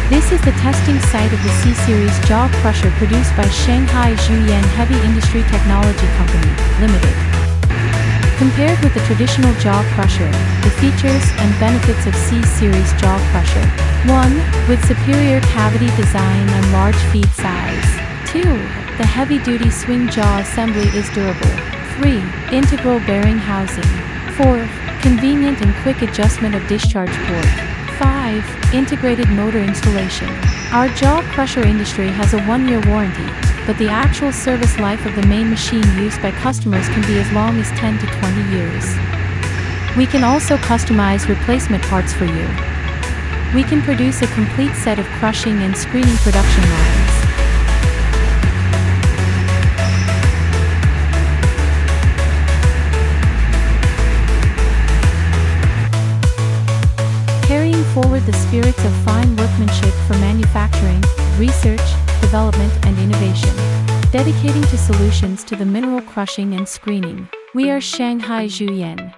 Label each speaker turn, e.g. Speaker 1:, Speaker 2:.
Speaker 1: This is the testing site of the C-Series jaw crusher produced by Shanghai Zhuyan Heavy Industry Technology Company, Limited. Compared with the traditional jaw crusher, the features and benefits of C-Series jaw crusher. 1. With superior cavity design and large feed size. 2. The heavy-duty swing jaw assembly is durable. 3. Integral bearing housing. 4. Convenient and quick adjustment of discharge port. 5. Integrated motor installation. Our jaw crusher industry has a 1-year warranty, but the actual service life of the main machine used by customers can be as long as 10 to 20 years. We can also customize replacement parts for you. We can produce a complete set of crushing and screening production lines. Carrying forward the spirits of fine workmanship for manufacturing, research, development and innovation. Dedicating to solutions to the mineral crushing and screening. We are Shanghai Zhuyan.